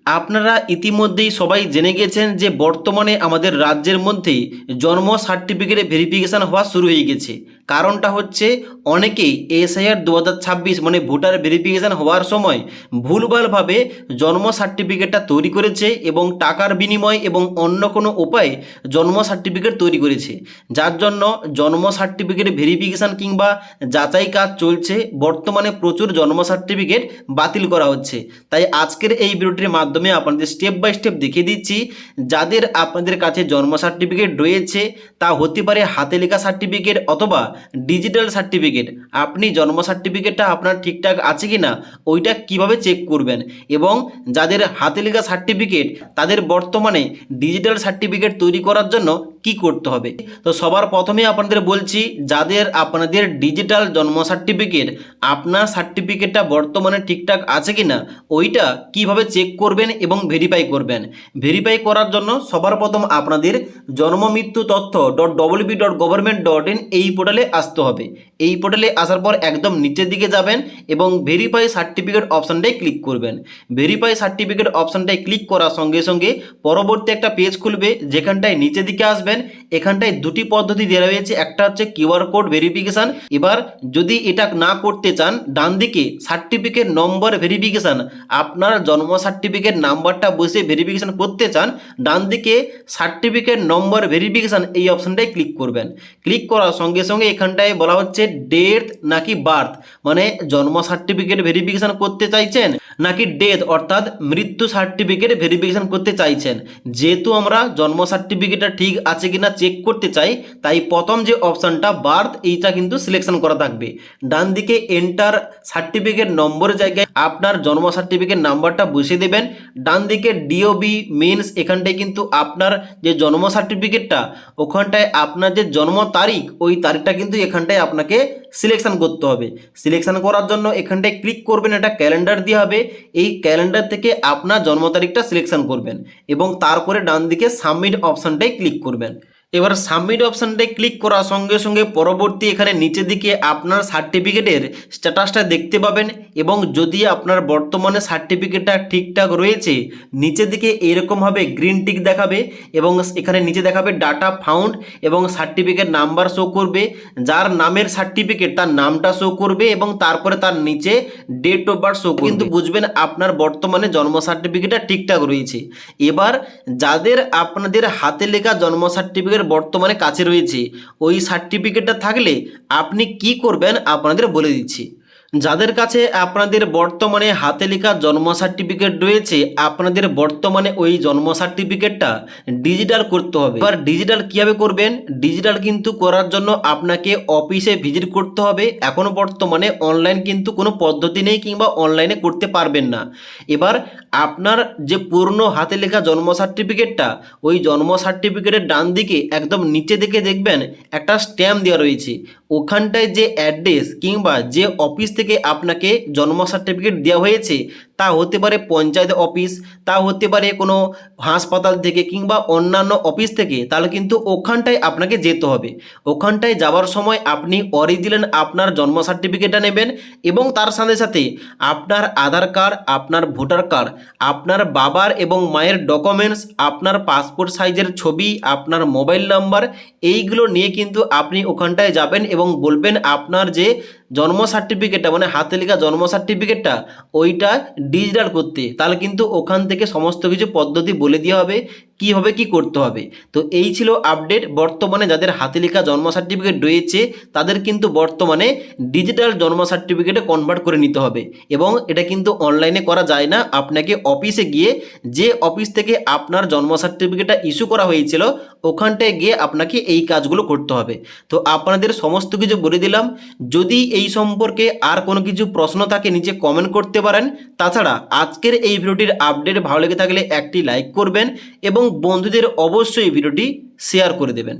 আপনারা ইতিমধ্যেই সবাই জেনে গেছেন যে বর্তমানে আমাদের রাজ্যের মধ্যে জন্ম সার্টিফিকেট ভেরিফিকেশান হওয়া শুরু হয়ে গেছে। কারণটা হচ্ছে অনেকেই এসআইআর 2026 মানে ভোটার ভেরিফিকেশান হওয়ার সময় ভুলভালভাবে জন্ম সার্টিফিকেটটা তৈরি করেছে এবং টাকার বিনিময় এবং অন্য কোনো উপায়ে জন্ম সার্টিফিকেট তৈরি করেছে, যার জন্য জন্ম সার্টিফিকেট ভেরিফিকেশান কিংবা যাচাই কাজ চলছে। বর্তমানে প্রচুর জন্ম সার্টিফিকেট বাতিল করা হচ্ছে। তাই আজকের এই ভিডিওটির মাধ্যমে আপনাদের স্টেপ বাই স্টেপ দেখিয়ে দিচ্ছি যাদের আপনাদের কাছে জন্ম সার্টিফিকেট রয়েছে, তা হতে পারে হাতে লেখা সার্টিফিকেট অথবা ডিজিটাল সার্টিফিকেট। আপনি জন্ম সার্টিফিকেটটা আপনার ঠিকঠাক আছে কি না ওইটা কিভাবে চেক করবেন, এবং যাদের হাতে লেখা সার্টিফিকেট তাদের বর্তমানে ডিজিটাল সার্টিফিকেট তৈরি করার জন্য কি করতে হবে। তো সবার প্রথমে আপনাদের বলছি, যাদের আপনাদের ডিজিটাল জন্ম সার্টিফিকেট আপনার সার্টিফিকেটটা বর্তমানে ঠিকঠাক আছে কি না ওইটা কিভাবে চেক করবেন এবং ভেরিফাই করবেন। ভেরিফাই করার জন্য সবার প্রথম আপনাদের জন্মমৃত্যু তথ্য .wb.government.in এই পোর্টালে আসতে হবে। এই পোর্টালে আসার পর একদম নিচের দিকে যাবেন এবং ভেরিফাই সার্টিফিকেট অপশানটায় ক্লিক করবেন। ভেরিফাই সার্টিফিকেট অপশানটায় ক্লিক করার সঙ্গে সঙ্গে পরবর্তী একটা পেজ খুলবে, যেখানটায় নিচের দিকে আসবেন। এখানটায় দুটি পদ্ধতি দেওয়া রয়েছে, একটা হচ্ছে কিউআর কোড ভেরিফিকেশান। এবার যদি এটা না করতে চান, ডান দিকে সার্টিফিকেট নম্বর ভেরিফিকেশান, আপনার জন্ম সার্টিফিকেট নাম্বারটা বসে ভেরিফিকেশান করতে চান, ডান দিকে সার্টিফিকেট নম্বর ভেরিফিকেশান এই অপশানটায় ক্লিক করবেন। ক্লিক করার সঙ্গে সঙ্গে এখানটায় বলা হচ্ছে ডেথ নাকি বার্থ, মানে জন্ম সার্টিফিকেট ভেরিফিকেশান করতে চাইছেন নাকি ডেথ অর্থাৎ মৃত্যু সার্টিফিকেট ভেরিফিকেশান করতে চাইছেন। যেহেতু আমরা জন্ম সার্টিফিকেটটা ঠিক আছে কিনা চেক করতে চাই, তাই প্রথম যে অপশানটা বার্থ এইটা কিন্তু সিলেকশন করা থাকবে। ডান দিকে এন্টার সার্টিফিকেট নম্বরের জায়গায় আপনার জন্ম সার্টিফিকেট নাম্বারটা বসিয়ে দেবেন। ডান দিকে ডিওবি মিনস, এখানটায় কিন্তু আপনার যে জন্ম সার্টিফিকেটটা ওখানটায় আপনার যে জন্ম তারিখ ওই তারিখটা কিন্তু এখানটায় আপনাকে সিলেকশন করতে হবে। সিলেকশন করার জন্য এখানটায় ক্লিক করবেন, এটা ক্যালেন্ডার দিয়ে হবে। এই ক্যালেন্ডার থেকে আপনার জন্ম তারিখটা সিলেকশন করবেন এবং তারপরে ডান দিকে সাবমিট অপশানটায় ক্লিক করবেন। এবার সাবমিট অপশানটায় ক্লিক করার সঙ্গে সঙ্গে পরবর্তী এখানে নিচের দিকে আপনার সার্টিফিকেটের স্ট্যাটাসটা দেখতে পাবেন, এবং যদি আপনার বর্তমানে সার্টিফিকেটটা ঠিকঠাক রয়েছে নিচের দিকে এরকমভাবে গ্রিন টিক দেখাবে এবং এখানে নিচে দেখাবে ডাটা ফাউন্ড এবং সার্টিফিকেট নাম্বার শো করবে। যার নামের সার্টিফিকেট তার নামটা শো করবে এবং তারপরে তার নিচে ডেট অফ বার্থ শো করবে, কিন্তু বুঝবেন আপনার বর্তমানে জন্ম সার্টিফিকেটটা ঠিকঠাক রয়েছে। এবার যাদের আপনাদের হাতে লেখা জন্ম সার্টিফিকেট বর্তমানে কাছে রয়েছে, ওই সার্টিফিকেটটা থাকলে আপনি কি করবেন আপনাদের বলে দিচ্ছি। যাদের কাছে আপনাদের বর্তমানে হাতে লেখা জন্ম সার্টিফিকেট রয়েছে, আপনাদের বর্তমানে ওই জন্ম সার্টিফিকেটটা ডিজিটাল করতে হবে। এবার ডিজিটাল কীভাবে করবেন? ডিজিটাল কিন্তু করার জন্য আপনাকে অফিসে ভিজিট করতে হবে। এখনও বর্তমানে অনলাইন কিন্তু কোনো পদ্ধতি নেই কিংবা অনলাইনে করতে পারবেন না। এবার আপনার যে পুরনো হাতে লেখা জন্ম সার্টিফিকেটটা, ওই জন্ম সার্টিফিকেটের ডান দিকে একদম নিচে দিকে দেখবেন একটা স্ট্যাম্প দেওয়া রয়েছে। ওখানটায় যে অ্যাড্রেস কিংবা যে অফিস থেকে আপনাকে জন্ম সার্টিফিকেট দেওয়া হয়েছে, তা হতে পারে পঞ্চায়েত অফিস, তা হতে পারে কোনো হাসপাতাল থেকে কিংবা অন্যান্য অফিস থেকে, তাহলে কিন্তু ওখানটায় আপনাকে যেতে হবে। ওখানটায় যাওয়ার সময় আপনি অরিজিনাল আপনার জন্ম সার্টিফিকেটটা নেবেন এবং তার সাথে সাথে আপনার আধার কার্ড, আপনার ভোটার কার্ড, আপনার বাবার এবং মায়ের ডকুমেন্টস, আপনার পাসপোর্ট সাইজের ছবি, আপনার মোবাইল নাম্বার, এইগুলো নিয়ে কিন্তু আপনি ওখানটায় যাবেন এবং বলবেন আপনার যে জন্ম সার্টিফিকেটটা মানে হাতে লেখা জন্ম সার্টিফিকেটটা ওইটা ডিজিটাল করতে। তাহলে কিন্তু ওখান থেকে সমস্ত কিছু পদ্ধতি বলে দেওয়া হবে কীভাবে কি করতে হবে। তো এই ছিল আপডেট। বর্তমানে যাদের হাতে লেখা জন্ম সার্টিফিকেট রয়েছে তাদের কিন্তু বর্তমানে ডিজিটাল জন্ম সার্টিফিকেটে কনভার্ট করে নিতে হবে, এবং এটা কিন্তু অনলাইনে করা যায় না। আপনাকে অফিসে গিয়ে, যে অফিস থেকে আপনার জন্ম সার্টিফিকেটটা ইস্যু করা হয়েছিল ওখানটায় গিয়ে আপনাকে এই কাজগুলো করতে হবে। তো আপনাদের সমস্ত কিছু বলে দিলাম। যদি এই সম্পর্কে আর কোনো কিছু প্রশ্ন থাকে নিচে কমেন্ট করতে পারেন। তাছাড়া আজকের এই ভিডিওটির আপডেট ভালো লেগে থাকলে একটি লাইক করবেন এবং বন্ধুদের অবশ্যই ভিডিওটি শেয়ার করে দেবেন।